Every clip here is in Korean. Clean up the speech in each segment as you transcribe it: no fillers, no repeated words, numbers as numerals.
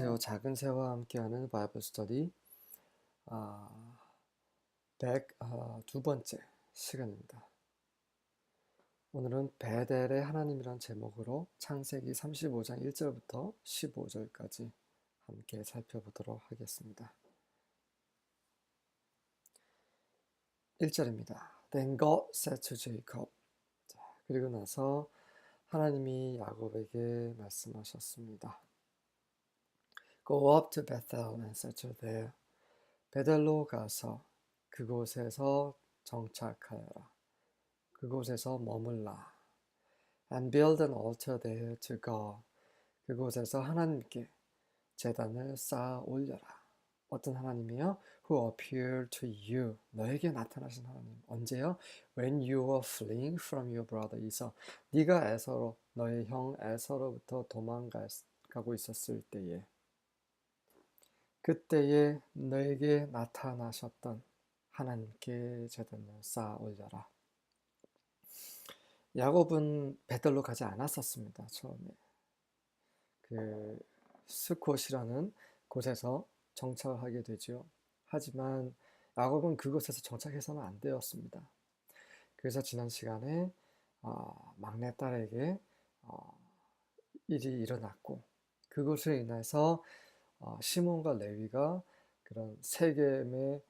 안녕하세요. 작은 새와 함께하는 바이블 스터디 102번째 시간입니다. 오늘은 베델의 하나님이란 제목으로 창세기 35장 1절부터 15절까지 함께 살펴보도록 하겠습니다. 1절입니다. Then God said to Jacob. 그리고 나서 하나님이 야곱에게 말씀하셨습니다. Go up to Bethel and settle there. 베델로 가서 그곳에서 정착하여라. 그곳에서 머물라. And build an altar there to God. 그곳에서 하나님께 제단을 쌓아 올려라. 어떤 하나님이요? Who appeared to you. 너에게 나타나신 하나님. 언제요? When you were fleeing from your brother Esau. 네가 에서로 너의 형 에서로부터 도망가고 있었을 때에 그때에 너에게 나타나셨던 하나님께 제단을 쌓아 올려라. 야곱은 베들로 가지 않았었습니다. 처음에 그 스콧이라는 곳에서 정착을 하게 되죠. 하지만 야곱은 그곳에서 정착해서는 안 되었습니다. 그래서 지난 시간에 막내딸에게 일이 일어났고 그것으로 인해서 시몬과 레위가 그런 세겜의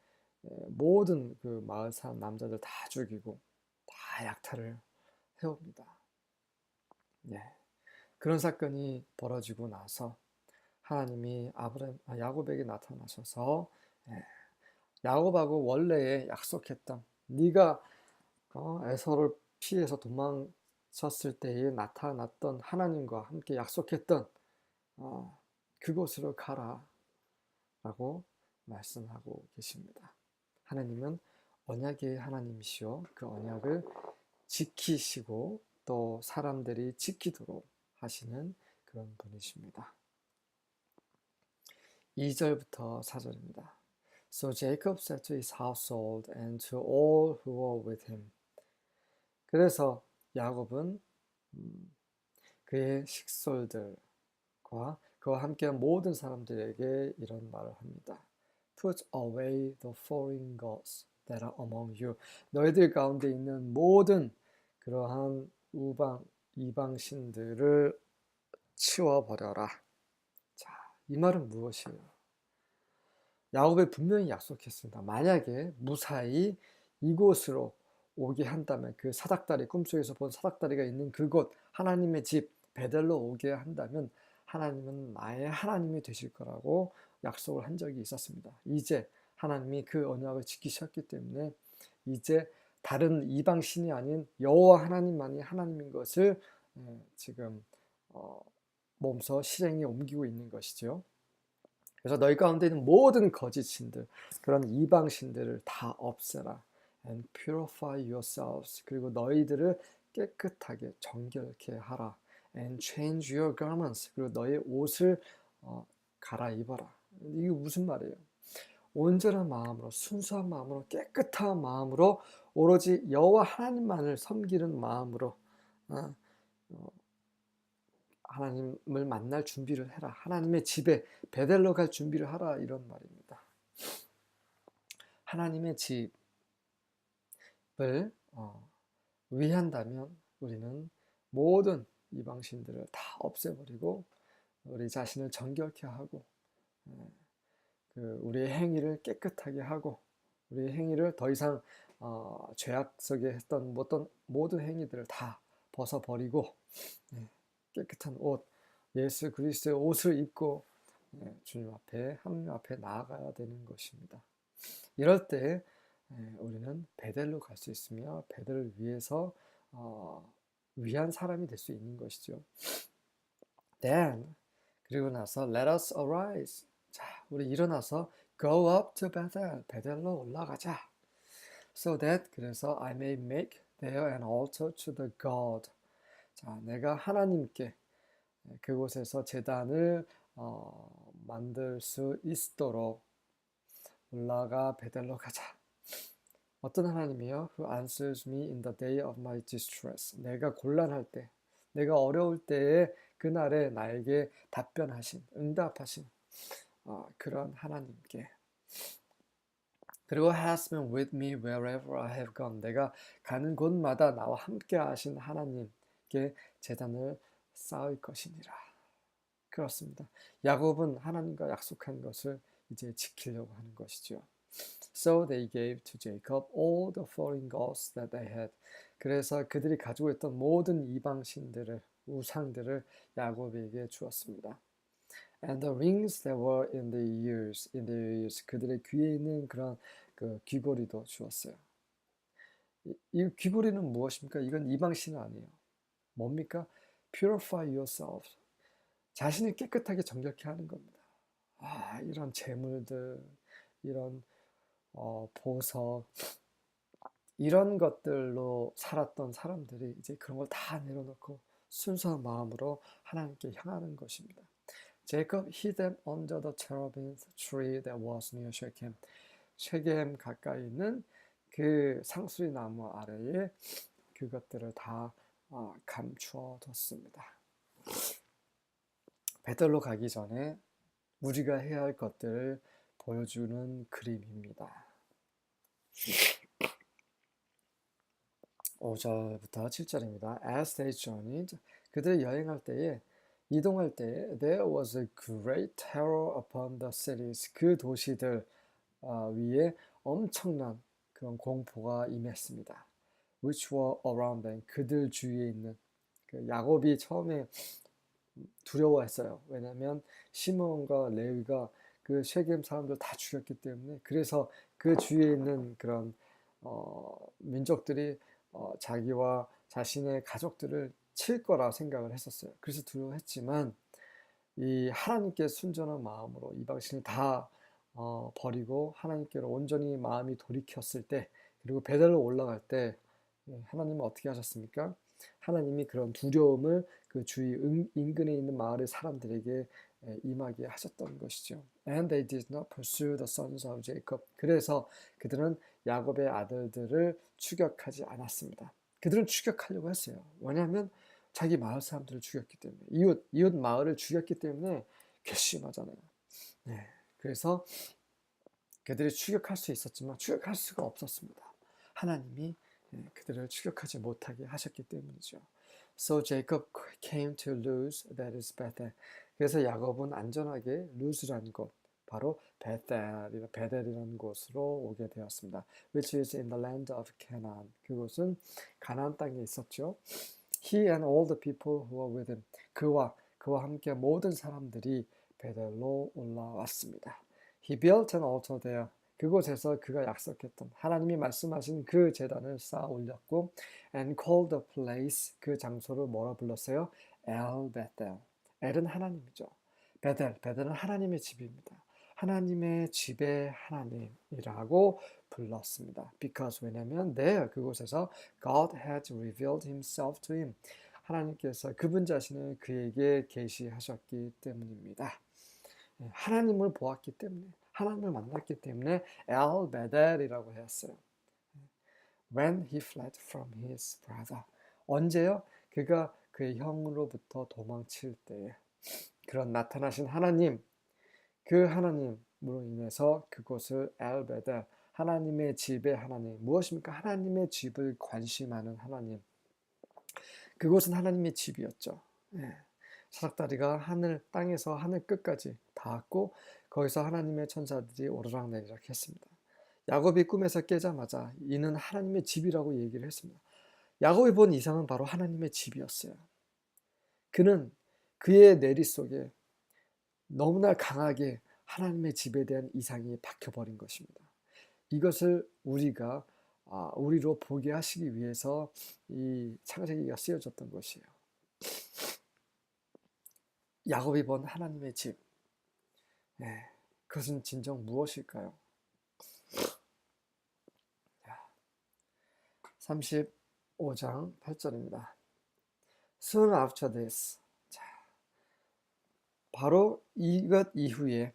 모든 그 마을 사람 남자들 다 죽이고 다 약탈을 해옵니다. 네. 그런 사건이 벌어지고 나서 하나님이 야곱에게 나타나셔서 야곱하고 원래에 약속했던 네가 에서를 피해서 도망쳤을 때에 나타났던 하나님과 함께 약속했던 그곳으로 가라 라고 말씀하고 계십니다. 하나님은 언약의 하나님이시오. 그 언약을 지키시고 또 사람들이 지키도록 하시는 그런 분이십니다. 2절부터 4절입니다. So Jacob said to his household and to all who were with him. 그래서 야곱은 그의 식솔들과 그와 함께한 모든 사람들에게 이런 말을 합니다. Put away the foreign gods that are among you. 너희들 가운데 있는 모든 그러한 이방신들을 치워버려라. 자, 이 말은 무엇이에요? 야곱이 분명히 약속했습니다. 만약에 무사히 이곳으로 오게 한다면 그 사닥다리, 꿈속에서 본 사닥다리가 있는 그곳, 하나님의 집 베델로 오게 한다면 하나님은 나의 하나님이 되실 거라고 약속을 한 적이 있었습니다. 이제 하나님이 그 언약을 지키셨기 때문에 이제 다른 이방 신이 아닌 여호와 하나님만이 하나님인 것을 지금 몸소 실행에 옮기고 있는 것이죠. 그래서 너희 가운데 있는 모든 거짓 신들, 그런 이방 신들을 다 없애라. And purify yourselves. 그리고 너희들을 깨끗하게 정결케 하라. And change your garments. 그리고 너의 옷을 갈아입어라. 이게 무슨 말이에요? 온전한 마음으로, 순수한 마음으로, 깨끗한 마음으로 오로지 여호와 하나님만을 섬기는 마음으로 하나님을 만날 준비를 해라. 하나님의 집에 베델로 갈 준비를 하라. 이런 말입니다. 하나님의 집을 위한다면 우리는 모든 이방신들을 다 없애버리고 우리 자신을 정결케 하고 우리의 행위를 깨끗하게 하고 우리의 행위를 더 이상 죄악 속에 했던 모든 행위들을 다 벗어버리고 깨끗한 옷, 예수 그리스도의 옷을 입고 주님 앞에, 하나님 앞에 나아가야 되는 것입니다. 이럴 때 우리는 베델로 갈 수 있으며 베델을 위해서 위한 사람이 될 수 있는 것이죠. Then 그리고 나서 let us arise. 자, 우리 일어나서 go up to Bethel. 베델로 올라가자. So that 그래서 I may make there an altar to the God. 자, 내가 하나님께 그곳에서 제단을 만들 수 있도록 올라가 베델로 가자. 어떤 하나님이요? Who answers me in the day of my distress. 내가 곤란할 때, 내가 어려울 때에 그날에 나에게 답변하신, 응답하신 그런 하나님께, 그리고 has been with me wherever I have gone. 내가 가는 곳마다 나와 함께 하신 하나님께 제단을 쌓을 것이니라. 그렇습니다. 야곱은 하나님과 약속한 것을 이제 지키려고 하는 것이죠. So they gave to Jacob all the foreign gods that they had. 그래서 그들이 가지고 있던 모든 이방신들을, 우상들을 야곱에게 주었습니다. And the rings that were in their ears, 그들의 귀에 있는 그런 그 귀고리도 주었어요. 이 귀고리는 무엇입니까? 이건 이방신은 아니에요. 뭡니까? Purify yourself. 자신을 깨끗하게 정결케 하는 겁니다. 이런 재물들, 이런 보석, 이런 것들로 살았던 사람들이 이제 그런 걸 다 내려놓고 순수한 마음으로 하나님께 향하는 것입니다. Jacob hid them under the terebinth tree that was near Shechem. 쉐겜 가까이 있는 그 상수리 나무 아래에 그것들을 다 감추어 뒀습니다. 베들로 가기 전에 우리가 해야 할 것들을 보여주는 그림입니다. 5절부터 7절입니다. As they journeyed, 그들이 여행할 때에, 이동할 때에 there was a great terror upon the cities. 그 도시들 위에 엄청난 그런 공포가 임했습니다. Which were around them. 그들 주위에 있는, 그 야곱이 처음에 두려워했어요. 왜냐하면 시므온과 레위가 그 쉐겜 사람들 다 죽였기 때문에, 그래서 그 주위에 있는 그런 민족들이 자기와 자신의 가족들을 칠 거라 생각을 했었어요. 그래서 두려워했지만 이 하나님께 순전한 마음으로 이방신을 다 버리고 하나님께로 온전히 마음이 돌이켰을 때, 그리고 베델로 올라갈 때 하나님은 어떻게 하셨습니까? 하나님이 그런 두려움을 그 주위 인근에 있는 마을의 사람들에게 임하게 하셨던 것이죠. And they did not pursue the sons of Jacob. 그래서 그들은 야곱의 아들들을 추격하지 않았습니다. 그들은 추격하려고 했어요. 왜냐하면 자기 마을 사람들을 죽였기 때문에, 이웃 마을을 죽였기 때문에 괘씸하잖아요. 네, 그래서 그들이 추격할 수 있었지만 추격할 수가 없었습니다. 하나님이 그들을 추격하지 못하게 하셨기 때문이죠. So Jacob came to Luz, that is Bethel. 그래서 야곱은 안전하게 루즈라는 곳, 바로 베델이라는 곳으로 오게 되었습니다. Which is in the land of Canaan. 그곳은 가나안 땅에 있었죠. He and all the people who were with him. 그와 함께 모든 사람들이 베델로 올라왔습니다. He built an altar there. 그곳에서 그가 약속했던 하나님이 말씀하신 그 제단을 쌓아 올렸고, and called the place, 그 장소를 뭐라 불렀어요? El Bethel. 엘은 하나님이죠. 베델은 하나님의 집입니다. 하나님의 집의 하나님이라고 불렀습니다. Because, 왜냐하면 there, 그곳에서 God had revealed himself to him. 하나님께서 그분 자신을 그에게 계시하셨기 때문입니다. 하나님을 보았기 때문에, 하나님을 만났기 때문에 El Bethel이라고 했어요. When he fled from his brother. 언제요? 그가 그의 형으로부터 도망칠 때에. 그런 나타나신 하나님, 그 하나님으로 인해서 그곳을 El Bethel, 하나님의 집의 하나님. 무엇입니까? 하나님의 집을 관심하는 하나님. 그곳은 하나님의 집이었죠. 사닥다리가 땅에서 하늘 끝까지 닿았고, 거기서 하나님의 천사들이 오르락내리락 했습니다. 야곱이 꿈에서 깨자마자 이는 하나님의 집이라고 얘기를 했습니다. 야곱이 본 이상은 바로 하나님의 집이었어요. 그는 그의 내리 속에 너무나 강하게 하나님의 집에 대한 이상이 박혀버린 것입니다. 이것을 우리로 보게 하시기 위해서 이 창세기가 쓰여졌던 것이에요. 야곱이 본 하나님의 집. 그것은 진정 무엇일까요? 35장 8절입니다. Soon after this. 바로 이것 이후에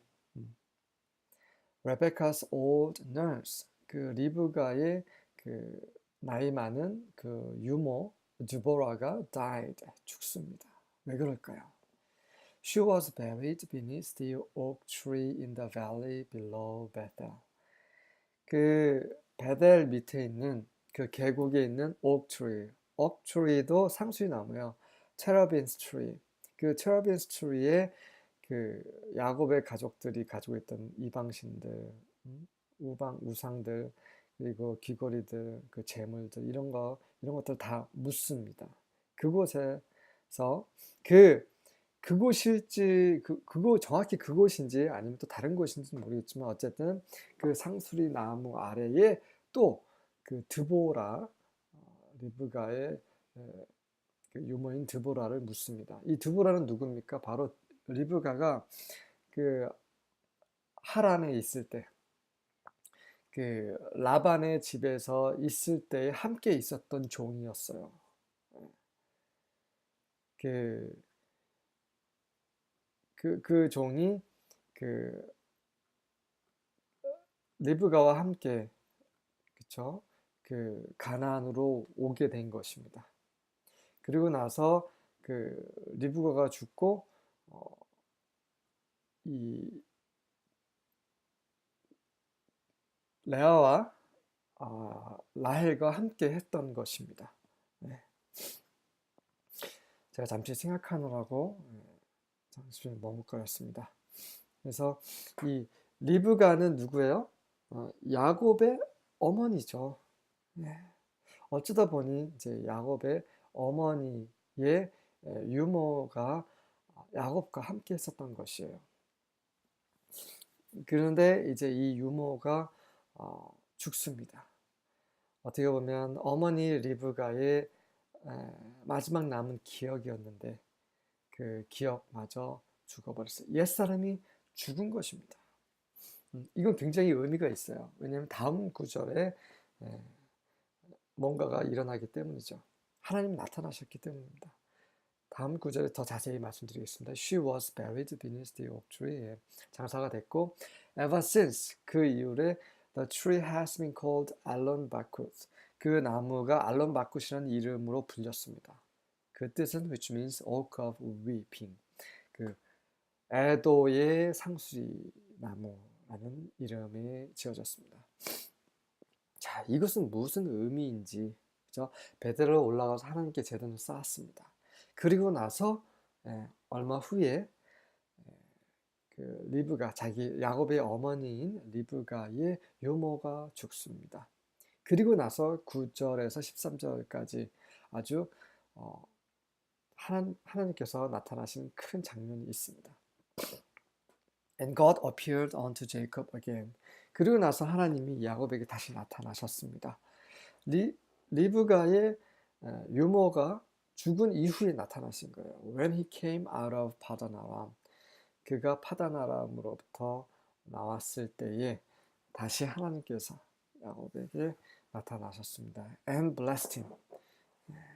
Rebecca's old nurse, 그 리브가의 그 나이 많은 그 유모 드보라가 died, 죽습니다. 왜 그럴까요? She was buried beneath the oak tree in the valley below Bethel. 그 베델 밑에 있는 그 계곡에 있는 oak tree. oak tree도 상수리 나무요. 체러빈스 트리. 그 체러빈스 트리에 그 야곱의 가족들이 가지고 있던 이방신들, 우상들, 그리고 귀걸이들, 그 재물들 이런 것들 다 묻습니다. 그곳에서 그 그곳일지 그곳 정확히 그곳인지 아니면 또 다른 곳인지는 모르겠지만 어쨌든 그 상수리 나무 아래에 또 그 드보라 리브가의 그 유모인 드보라를 묻습니다. 이 드보라는 누굽니까? 바로 리브가가 그 하란에 있을 때, 그 라반의 집에서 있을 때 함께 있었던 종이었어요. 그, 그 종이 그 리브가와 함께, 그쵸? 그 가나안으로 오게 된 것입니다. 그리고 나서 그 리브가가 죽고 이 레아와 라헬과 함께 했던 것입니다. 네. 제가 잠시 생각하느라고 잠시 머뭇거렸습니다. 그래서 이 리브가는 누구예요? 야곱의 어머니죠. 네. 어쩌다 보니 이제 야곱의 어머니의 유모가 야곱과 함께 했었던 것이에요. 그런데 이제 이 유모가 죽습니다. 어떻게 보면 어머니 리브가의 마지막 남은 기억이었는데 그 기억마저 죽어버렸어요. 옛사람이 죽은 것입니다. 이건 굉장히 의미가 있어요. 왜냐하면 다음 구절에 뭔가가 일어나기 때문이죠. 하나님이 나타나셨기 때문입니다. 다음 구절에 더 자세히 말씀드리겠습니다. She was buried beneath the oak tree. 장사가 됐고, ever since 그 이후에 the tree has been called Allon Bacuth. 그 나무가 알론 바쿠시라는 이름으로 불렸습니다. 그 뜻은 which means oak of weeping. 그 애도의 상수리 나무라는 이름이 지어졌습니다. 자, 이것은 무슨 의미인지, 그죠? 베델로 올라가서 하나님께 제단을 쌓았습니다. 그리고 나서 얼마 후에 그 리브가 자기 야곱의 어머니인 리브가의 유모가 죽습니다. 그리고 나서 9절에서 13절까지 아주 하나님께서 나타나신 큰 장면이 있습니다. And God appeared unto Jacob again. 그리고 나서 하나님이 야곱에게 다시 나타나셨습니다. 리브가의 유모가 죽은 이후에 나타나신 거예요. When he came out of Padan Aram. 그가 파단 아람으로부터 나왔을 때에 다시 하나님께서 야곱에게 나타나셨습니다. And blessed him.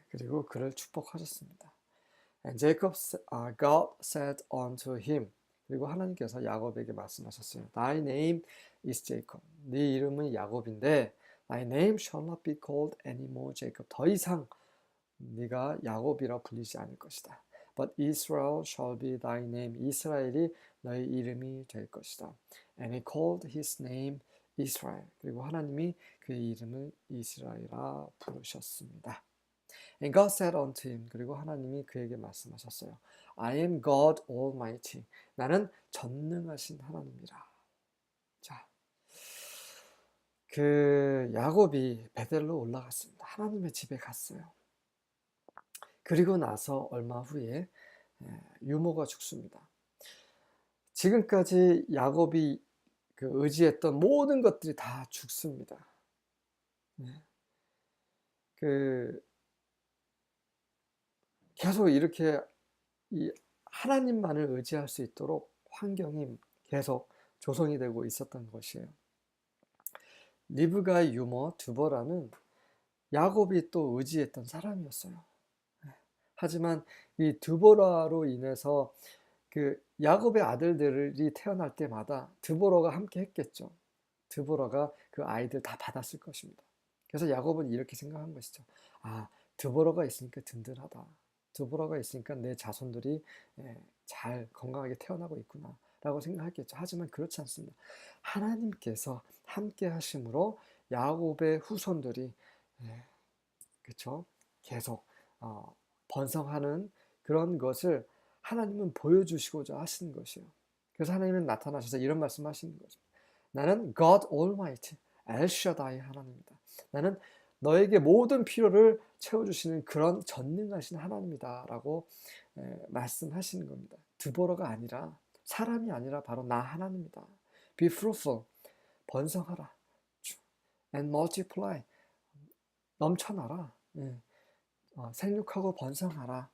그리고 그를 축복하셨습니다. And God said unto him. 그리고 하나님께서 야곱에게 말씀하셨어요. Thy name is Jacob. 네 이름은 야곱인데 Thy name shall not be called anymore Jacob. 더 이상 네가 야곱이라 불리지 않을 것이다. But Israel shall be thy name. 이스라엘이 너의 이름이 될 것이다. And he called his name Israel. 그리고 하나님이 그의 이름을 이스라엘이라 부르셨습니다. And God said unto him. 그리고 하나님이 그에게 말씀하셨어요. I am God Almighty. 나는 전능하신 하나님이라. 자, 그 야곱이 베델로 올라갔습니다. 하나님의 집에 갔어요. 그리고 나서 얼마 후에 유모가 죽습니다. 지금까지 야곱이 그 의지했던 모든 것들이 다 죽습니다. 그 계속 이렇게 이 하나님만을 의지할 수 있도록 환경이 계속 조성이 되고 있었던 것이에요. 리브가의 유모 드보라는 야곱이 또 의지했던 사람이었어요. 하지만 이 드보라로 인해서 그 야곱의 아들들이 태어날 때마다 드보라가 함께 했겠죠. 드보라가 그 아이들 다 받았을 것입니다. 그래서 야곱은 이렇게 생각한 것이죠. 아, 드보라가 있으니까 든든하다. 드보라가 있으니까 내 자손들이 잘 건강하게 태어나고 있구나 라고 생각하겠죠. 하지만 그렇지 않습니다. 하나님께서 함께 하심으로 야곱의 후손들이 그렇죠? 계속 번성하는 그런 것을 하나님은 보여주시고자 하시는 것이에요. 그래서 하나님은 나타나셔서 이런 말씀하시는 거죠. 나는 God Almighty, 엘샤다이 하나님이다. 나는 너에게 모든 필요를 채워주시는 그런 전능하신 하나님이다 라고 말씀하시는 겁니다. 드보라가 아니라, 사람이 아니라 바로 나 하나님이다. Be fruitful, 번성하라. And multiply, 넘쳐나라. 생육하고 번성하라.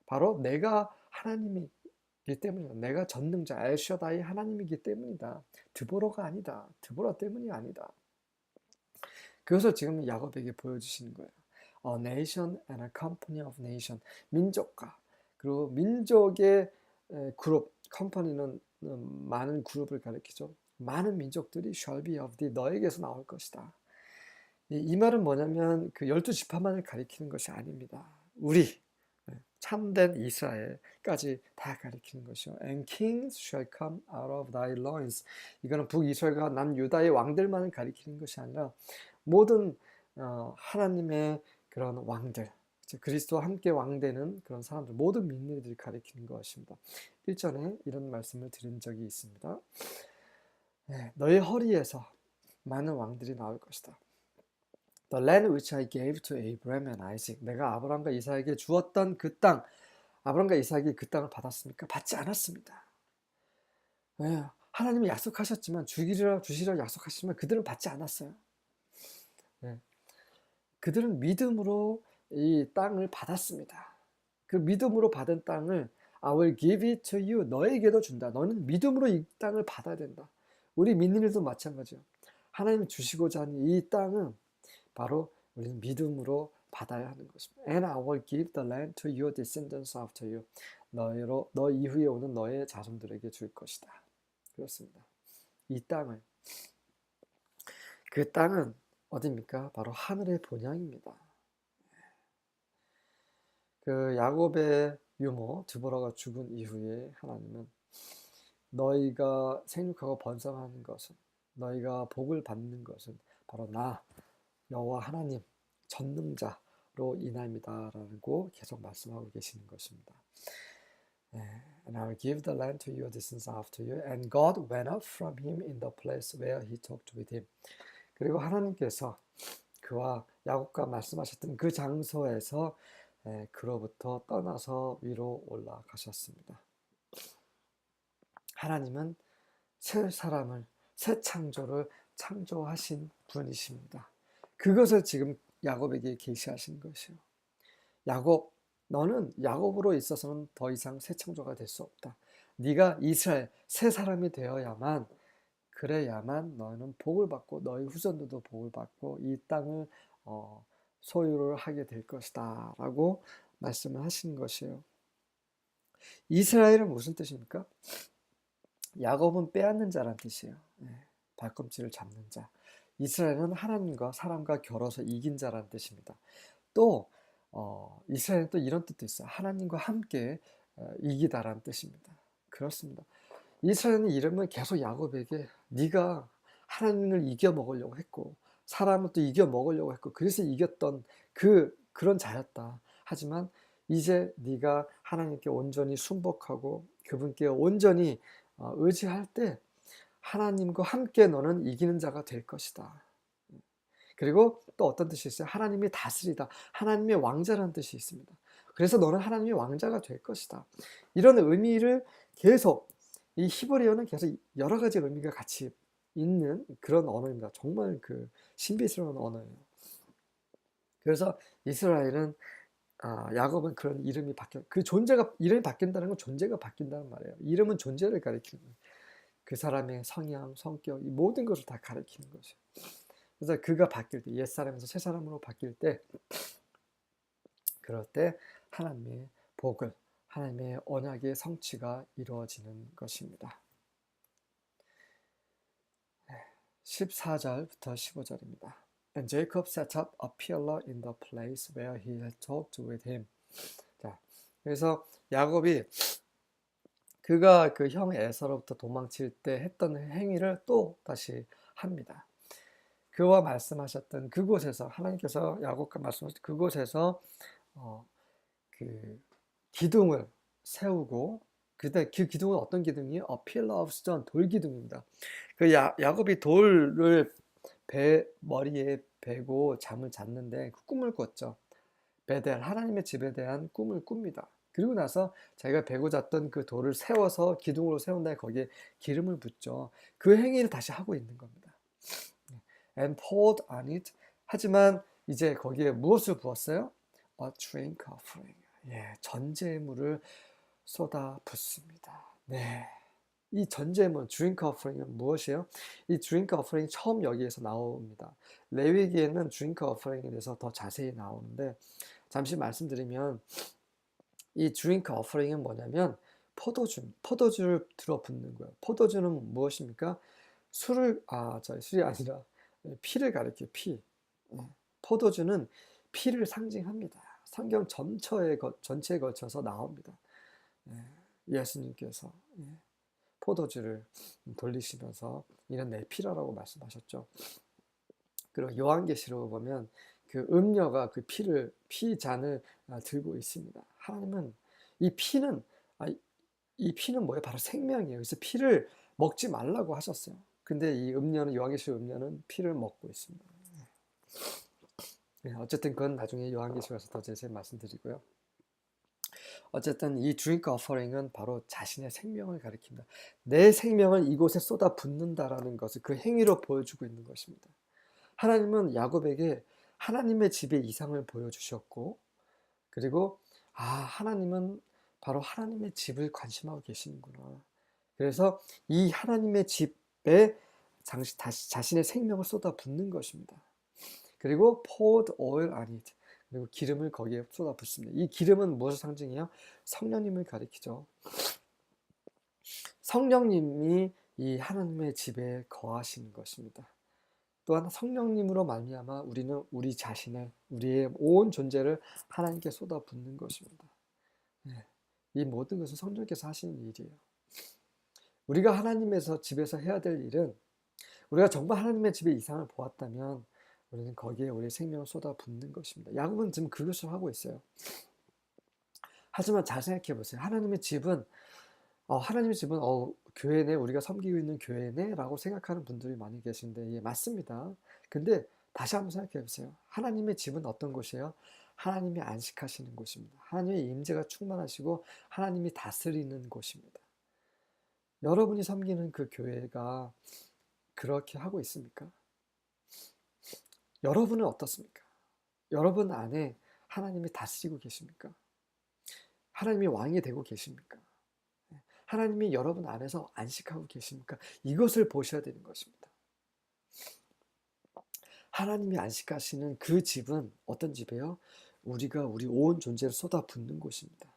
바로 내가 하나님이기 때문이다. 내가 전능자 엘샤다이 하나님이기 때문이다. 드보라가 아니다. 드보라 때문이 아니다. 그것을 지금 야곱에게 보여주시는 거예요. A nation and a company of nation. 민족과 그리고 민족의 그룹, 컴퍼니는 많은 그룹을 가리키죠. 많은 민족들이 shall be of thee, 너에게서 나올 것이다. 이 말은 뭐냐면 그 12지파만을 가리키는 것이 아닙니다. 우리 참된 이스라엘까지 다 가리키는 것이요. And kings shall come out of thy loins. 이거는 북이스라엘과 남유다의 왕들만을 가리키는 것이 아니라 모든 하나님의 그런 왕들, 그리스도와 함께 왕되는 그런 사람들, 모든 민들이 가리키는 것입니다. 1전에 이런 말씀을 드린 적이 있습니다. 너의 허리에서 많은 왕들이 나올 것이다. The land which I gave to Abraham and Isaac. 내가 아브라함과 이삭에게 주었던 그 땅, 아브라함과 이삭이 그 땅을 받았습니까? 받지 않았습니다. 하나님이 약속하셨지만 주시리라 약속하시지만 그들은 받지 않았어요. 그들은 믿음으로 이 땅을 받았습니다. 그 믿음으로 받은 땅을 I will give it to you. 너에게도 준다. 너는 믿음으로 이 땅을 받아야 된다. 우리 민일도 마찬가지예요. 하나님이 주시고자 하는 이 땅은 바로 우리는 믿음으로 받아야 하는 것입니다. And I will give the land to your descendants after you. 너 이후에 오는 너의 자손들에게 줄 것이다. 그렇습니다. 이 땅을, 그 땅은 어디입니까? 바로 하늘의 본향입니다. 그 야곱의 유모 드보라가 죽은 이후에 하나님은 너희가 생육하고 번성하는 것은, 너희가 복을 받는 것은 바로 나 여호와 하나님 전능자로 인함이다라고 계속 말씀하고 계시는 것입니다. And I will give the land to your descendants after you. And God went up from him in the place where he talked with him. 그리고 하나님께서 그와 야곱과 말씀하셨던 그 장소에서 그로부터 떠나서 위로 올라가셨습니다. 하나님은 새 사람을, 새 창조를 창조하신 분이십니다. 그것을 지금 야곱에게 계시하신 것이요. 야곱, 너는 야곱으로 있어서는 더 이상 새 창조가 될 수 없다. 네가 이스라엘, 새 사람이 되어야만, 그래야만 너는 복을 받고 너희 후손들도 복을 받고 이 땅을 소유를 하게 될 것이다 라고 말씀을 하시는 것이에요. 이스라엘은 무슨 뜻입니까? 야곱은 빼앗는 자란 뜻이에요. 발꿈치를 잡는 자. 이스라엘은 하나님과 사람과 겨뤄서 이긴 자란 뜻입니다. 또 이스라엘은 또 이런 뜻도 있어요. 하나님과 함께 이기다란 뜻입니다. 그렇습니다. 이스라엘은 이름은 계속 야곱에게 네가 하나님을 이겨 먹으려고 했고 사람을 또 이겨 먹으려고 했고 그래서 이겼던 그런 자였다. 하지만 이제 네가 하나님께 온전히 순복하고 그분께 온전히 의지할 때 하나님과 함께 너는 이기는 자가 될 것이다. 그리고 또 어떤 뜻이 있어요? 하나님이 다스리다. 하나님의 왕자라는 뜻이 있습니다. 그래서 너는 하나님의 왕자가 될 것이다. 이런 의미를 계속 이 히브리어는 계속 여러 가지 의미가 같이 있는 그런 언어입니다. 정말 그 신비스러운 언어예요. 그래서 이스라엘은 야곱은 그런 이름이 그 존재가 이름이 바뀐다는 건 존재가 바뀐다는 말이에요. 이름은 존재를 가리키는 거예요. 그 사람의 성향, 성격, 이 모든 것을 다 가리키는 것이에요. 그래서 그가 바뀔 때, 옛사람에서 새사람으로 바뀔 때, 그럴 때 하나님의 복을, 하나님의 언약의 성취가 이루어지는 것입니다. 14절부터 15절입니다. And Jacob set up a pillar in the place where he had talked with him. 자, 그래서 야곱이 그가 그 형 에서로부터 도망칠 때 했던 행위를 또 다시 합니다. 그와 말씀하셨던 그곳에서 하나님께서 야곱과 말씀하셨던 그곳에서 그 기둥을 세우고 그때 그 기둥은 어떤 기둥이에요? A pillar of stone, 돌 기둥입니다. 그 야곱이 돌을 머리에 베고 잠을 잤는데 그 꿈을 꿨죠. 베델 하나님의 집에 대한 꿈을 꿉니다. 그리고 나서 자기가 베고 잤던 그 돌을 세워서 기둥으로 세운 다음에 거기에 기름을 붓죠. 그 행위를 다시 하고 있는 겁니다. And poured on it. 하지만 이제 거기에 무엇을 부었어요? A drink offering. 예, 전제물을 쏟아 붓습니다. 네. 이 전제물, drink offering은 무엇이에요? 이 drink offering 처음 여기에서 나옵니다. 레위기에는 drink offering에 대해서 더 자세히 나오는데 잠시 말씀드리면 이 drink offering은 뭐냐면 포도주를 들어 붓는 거예요. 포도주는 무엇입니까? 술이 아니라 피를 가리켜요. 피. 포도주는 피를 상징합니다. 성경 전체에 걸쳐서 나옵니다. 예수님께서 포도주를 돌리시면서 이는 내 피라라고 말씀하셨죠. 그리고 요한계시록 보면 그 음녀가 그 피잔을 들고 있습니다. 하나님은 이 피는 뭐예요? 바로 생명이에요. 그래서 피를 먹지 말라고 하셨어요. 근데 이 요한계시록 음녀는 피를 먹고 있습니다. 어쨌든 그건 나중에 요한계시록에서 더 자세히 말씀드리고요. 어쨌든 이 drink offering은 바로 자신의 생명을 가리킵니다. 내 생명을 이곳에 쏟아 붓는다라는 것을 그 행위로 보여주고 있는 것입니다. 하나님은 야곱에게 하나님의 집의 이상을 보여주셨고, 그리고 하나님은 바로 하나님의 집을 관심하고 계시는구나. 그래서 이 하나님의 집에 자신의 생명을 쏟아 붓는 것입니다. 그리고 poured oil on it. 그리고 기름을 거기에 쏟아 붓습니다. 이 기름은 무엇을 상징해요? 성령님을 가리키죠. 성령님이 이 하나님의 집에 거하시는 것입니다. 또한 성령님으로 말미암아 우리는 우리 자신을, 우리의 온 존재를 하나님께 쏟아붓는 것입니다. 이 모든 것은 성령께서 하시는 일이에요. 우리가 하나님에서 집에서 해야 될 일은 우리가 정말 하나님의 집의 이상을 보았다면 우리는 거기에 우리의 생명을 쏟아붓는 것입니다. 야곱은 지금 그것을 하고 있어요. 하지만 잘 생각해 보세요. 하나님의 집은 교회네, 우리가 섬기고 있는 교회네 라고 생각하는 분들이 많이 계신데, 예, 맞습니다. 근데 다시 한번 생각해 보세요. 하나님의 집은 어떤 곳이에요? 하나님이 안식하시는 곳입니다. 하나님의 임재가 충만하시고 하나님이 다스리는 곳입니다. 여러분이 섬기는 그 교회가 그렇게 하고 있습니까? 여러분은 어떻습니까? 여러분 안에 하나님이 다스리고 계십니까? 하나님이 왕이 되고 계십니까? 하나님이 여러분 안에서 안식하고 계십니까? 이것을 보셔야 되는 것입니다. 하나님이 안식하시는 그 집은 어떤 집이에요? 우리가 우리 온 존재를 쏟아붓는 곳입니다.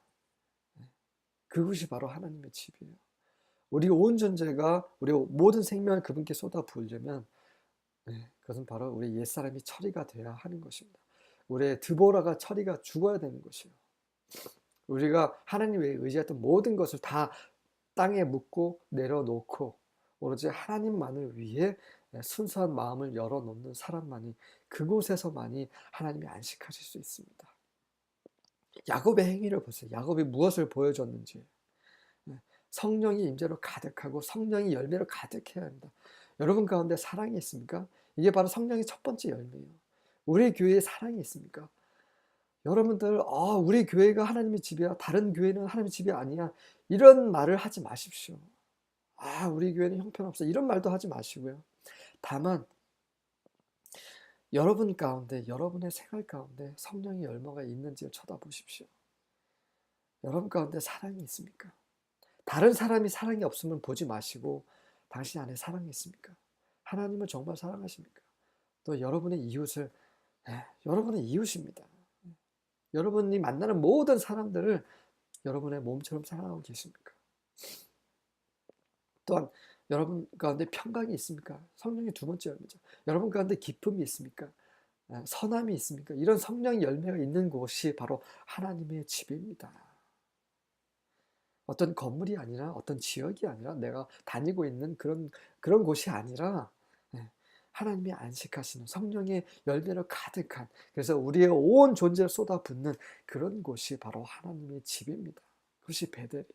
그것이 바로 하나님의 집이에요. 우리 온 존재가, 우리 모든 생명을 그분께 쏟아부으려면 그것은 바로 우리 옛사람이 처리가 되어야 하는 것입니다. 우리의 드보라가 처리가 죽어야 되는 것이에요. 우리가 하나님에 의지했던 모든 것을 다 땅에 묻고 내려놓고 오로지 하나님만을 위해 순수한 마음을 열어놓는 사람만이, 그곳에서만이 하나님이 안식하실 수 있습니다. 야곱의 행위를 보세요. 야곱이 무엇을 보여줬는지. 성령이 임재로 가득하고 성령이 열매로 가득해야 합니다. 여러분 가운데 사랑이 있습니까? 이게 바로 성령의 첫 번째 열매예요. 우리 교회에 사랑이 있습니까? 여러분들 우리 교회가 하나님의 집이야, 다른 교회는 하나님의 집이 아니야, 이런 말을 하지 마십시오. 우리 교회는 형편없어, 이런 말도 하지 마시고요. 다만 여러분 가운데, 여러분의 생활 가운데 성령의 열매가 있는지를 쳐다보십시오. 여러분 가운데 사랑이 있습니까? 다른 사람이 사랑이 없으면 보지 마시고 당신 안에 사랑이 있습니까? 하나님을 정말 사랑하십니까? 또 여러분의 이웃을, 여러분의 이웃입니다. 여러분이 만나는 모든 사람들을 여러분의 몸처럼 사랑하고 계십니까? 또한 여러분 가운데 평강이 있습니까? 성령의 두 번째 열매죠. 여러분 가운데 기쁨이 있습니까? 선함이 있습니까? 이런 성령의 열매가 있는 곳이 바로 하나님의 집입니다. 어떤 건물이 아니라 어떤 지역이 아니라 내가 다니고 있는 그런 곳이 아니라 예, 하나님이 안식하시는 성령의 열매로 가득한 그래서 우리의 온 존재를 쏟아붓는 그런 곳이 바로 하나님의 집입니다. 그것이 베델이에요.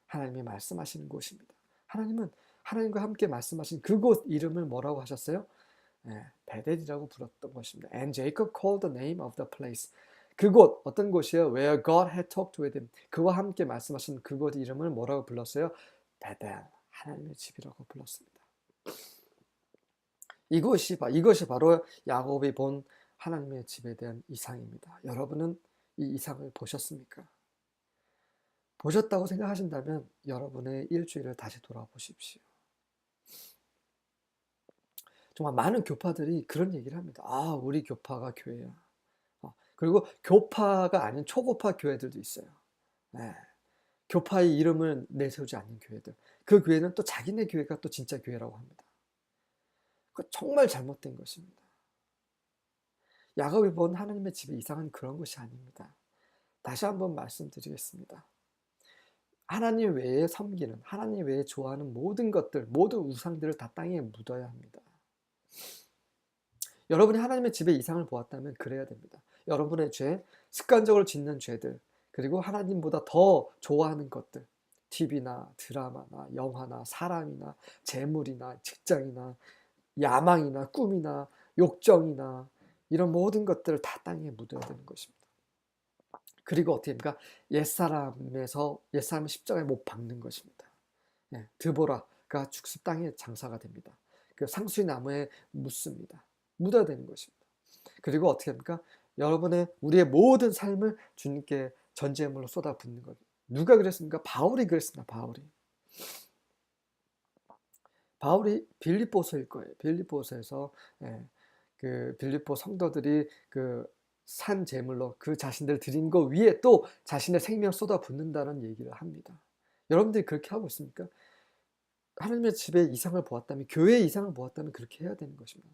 하나님이 말씀하시는 곳입니다. 하나님은 하나님과 함께 말씀하신 그곳 이름을 뭐라고 하셨어요? 예, 베델이라고 불렀던 것입니다. And Jacob called the name of the place. 그곳 어떤 곳이에요? Where God had talked with him. 그와 함께 말씀하신 그곳 이름을 뭐라고 불렀어요? 베델. 하나님의 집이라고 불렀습니다. 이것이 바로 야곱이 본 하나님의 집에 대한 이상입니다. 여러분은 이 이상을 보셨습니까? 보셨다고 생각하신다면 여러분의 일주일을 다시 돌아보십시오. 정말 많은 교파들이 그런 얘기를 합니다. 아, 우리 교파가 교회야. 그리고 교파가 아닌 초고파 교회들도 있어요. 네. 교파의 이름을 내세우지 않는 교회들. 그 교회는 또 자기네 교회가 또 진짜 교회라고 합니다. 그거 정말 잘못된 것입니다. 야곱이 본 하나님의 집의 이상은 그런 것이 아닙니다. 다시 한번 말씀드리겠습니다. 하나님 외에 섬기는, 하나님 외에 좋아하는 모든 것들, 모든 우상들을 다 땅에 묻어야 합니다. 여러분이 하나님의 집의 이상을 보았다면 그래야 됩니다. 여러분의 죄, 습관적으로 짓는 죄들, 그리고 하나님보다 더 좋아하는 것들, TV나 드라마나 영화나 사람이나 재물이나 직장이나 야망이나 꿈이나 욕정이나 이런 모든 것들을 다 땅에 묻어야 되는 것입니다. 그리고 어떻게 합니까? 옛사람의 십자가에 못 박는 것입니다. 예, 드보라가 죽습 땅에 장사가 됩니다. 그 상수리 나무에 묻습니다. 묻어야 되는 것입니다. 그리고 어떻게 합니까? 우리의 모든 삶을 주님께 전제물로 쏟아붓는 것. 누가 그랬습니까? 바울이 그랬습니다. 바울이 빌립보서일 거예요. 빌립보서에서 그 빌립보 성도들이 그 산 제물로 그 자신들 드린 거 위에 또 자신의 생명을 쏟아붓는다는 얘기를 합니다. 여러분들이 그렇게 하고 있습니까? 하나님의 집의 이상을 보았다면, 교회의 이상을 보았다면 그렇게 해야 되는 것입니다.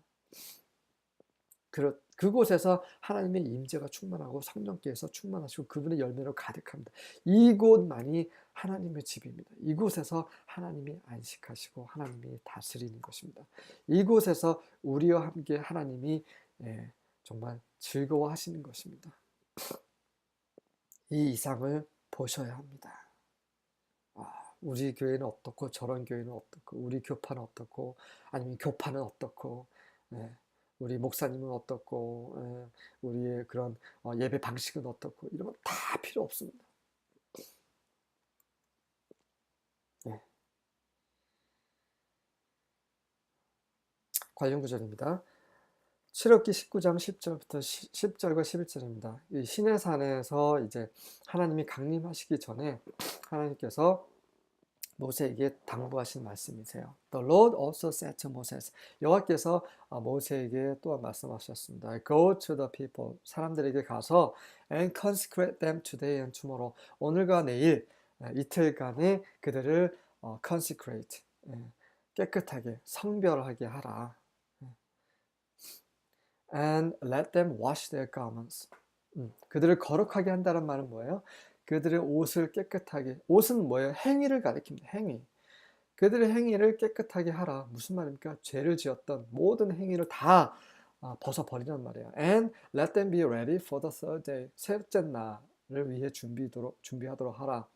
그곳에서 하나님의 임재가 충만하고 성령께서 충만하시고 그분의 열매로 가득합니다. 이곳만이 하나님의 집입니다. 이곳에서 하나님이 안식하시고 하나님이 다스리는 것입니다. 이곳에서 우리와 함께 하나님이 정말 즐거워하시는 것입니다. 이 이상을 보셔야 합니다. 우리 교회는 어떻고 저런 교회는 어떻고 우리 교파는 어떻고 아니면 교파는 어떻고 우리 목사님은 어떻고 우리의 그런 예배 방식은 어떻고 이런 건 다 필요 없습니다. 관련 구절입니다. 출애굽기 19장 10절부터 10절과 11절입니다. 이 시내산에서 이제 하나님이 강림하시기 전에 하나님께서 모세에게 당부하신 말씀이세요. The Lord also said to Moses. 여호와께서 모세에게 또한 말씀하셨습니다. Go to the people. 사람들에게 가서 and consecrate them today and tomorrow. 오늘과 내일 이틀간에 그들을 consecrate 깨끗하게 성별하게 하라. And let them wash their garments. 그들을 거룩하게 한다는 말은 뭐예요? 그들의 옷을 깨끗하게, 옷은 뭐예요? 행위를 가리킵니다. 행위. 그들의 행위를 깨끗하게 하라. 무슨 말입니까? 죄를 지었던 모든 행위를 다 벗어버리란 말이에요. And let them be ready for the third day. 셋째 날을 위해 준비하도록 하라.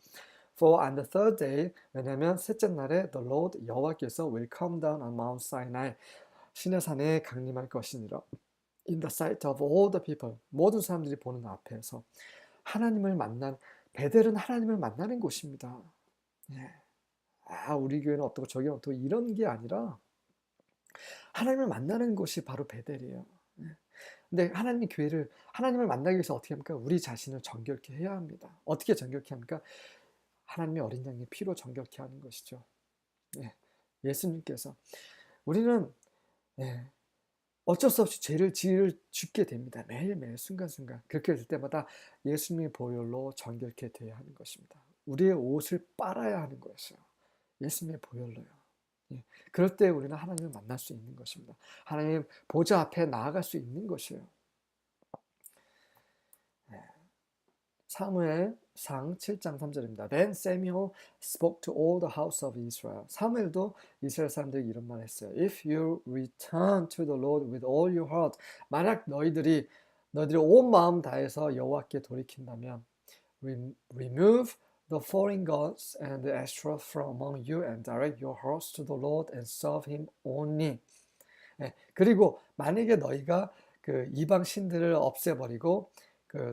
For on the third day, 왜냐하면 셋째 날에 the Lord 여호와께서 will come down on Mount Sinai. 시내산에 강림할 것이니라. In the sight of all the people. 모든 사람들이 보는 앞에서 하나님을 만난 베델은 하나님을 만나는 곳입니다. 우리 교회는 어떻고 저기는 어떻고 이런 게 아니라 하나님을 만나는 곳이 바로 베델이에요. 근데 하나님을 만나기 위해서 어떻게 합니까? 우리 자신을 정결케 해야 합니다. 어떻게 정결케 합니까? 하나님의 어린 양의 피로 정결케 하는 것이죠. 예수님께서 우리는 어쩔 수 없이 죄를 짓게 됩니다. 매일매일 순간순간 그렇게 될 때마다 예수님의 보혈로 정결케 되어야 하는 것입니다. 우리의 옷을 빨아야 하는 것이요. 예수님의 보혈로요. 그럴 때 우리는 하나님을 만날 수 있는 것입니다. 하나님 보좌 앞에 나아갈 수 있는 것이에요. 사무엘 상 7장 3절입니다. Then Samuel spoke to all the house of Israel. 사무엘도 이스라엘 사람들에게 이런 말 했어요. If you return to the Lord with all your heart, 만약 너희들이 온 마음 다해서 여호와께 돌이킨다면, remove the foreign gods and the Asherah from among you and direct your hearts to the Lord and serve Him only. 예, 그리고 만약에 너희가 그 이방 신들을 없애버리고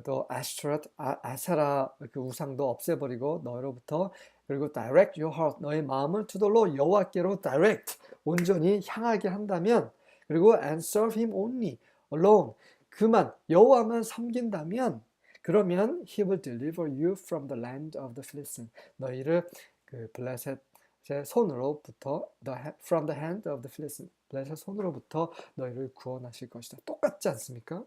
또 아세라 그 우상도 없애버리고 너희로부터 그리고 direct your heart 너희 마음을 to the Lord 여호와께로 direct 온전히 향하게 한다면 그리고 and serve Him only alone 그만 여호와만 섬긴다면 그러면 He will deliver you from the land of the Philistines 너희를 그 블레셋의 손으로부터 from the hand of the Philistines 블레셋 손으로부터 너희를 구원하실 것이다. 똑같지 않습니까?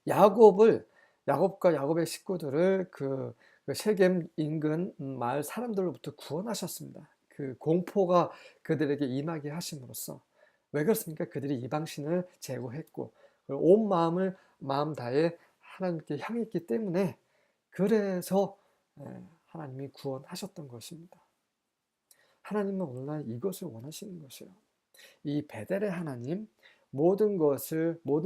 야곱과 야곱의 식구들을 그 셰겜 인근 마을 사람들로부터 구원하셨습니다. 그 공포가 그들에게 임하게 하심으로써 왜 그렇습니까? 그들이 이방신을 제거했고 온 마음 다해 하나님께 향했기 때문에 그래서 하나님이 구원하셨던 것입니다. 하나님은 오늘날 이것을 원하시는 것이에요. 이 베델의 하나님, 모든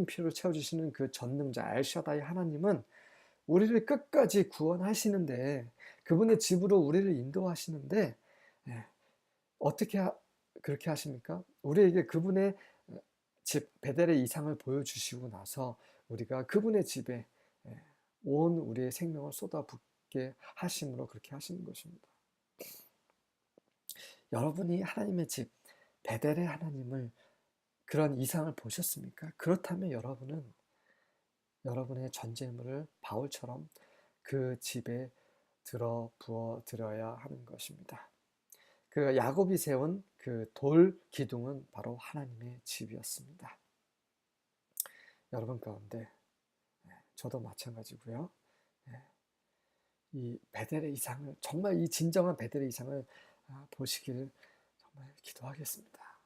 필요를 채워주시는 그 전능자 엘샤다이 하나님은 우리를 끝까지 구원하시는데 그분의 집으로 우리를 인도하시는데 어떻게 그렇게 하십니까? 우리에게 그분의 집 베델의 이상을 보여주시고 나서 우리가 그분의 집에 온 우리의 생명을 쏟아붓게 하심으로 그렇게 하시는 것입니다. 여러분이 하나님의 집 베델의 하나님을 그런 이상을 보셨습니까? 그렇다면 여러분은 여러분의 전제물을 바울처럼 그 집에 부어 드려야 하는 것입니다. 그 야곱이 세운 그 돌 기둥은 바로 하나님의 집이었습니다. 여러분 가운데 저도 마찬가지고요. 이 베델의 이상을 정말 이 진정한 베델의 이상을 보시기를 정말 기도하겠습니다.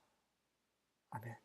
아멘.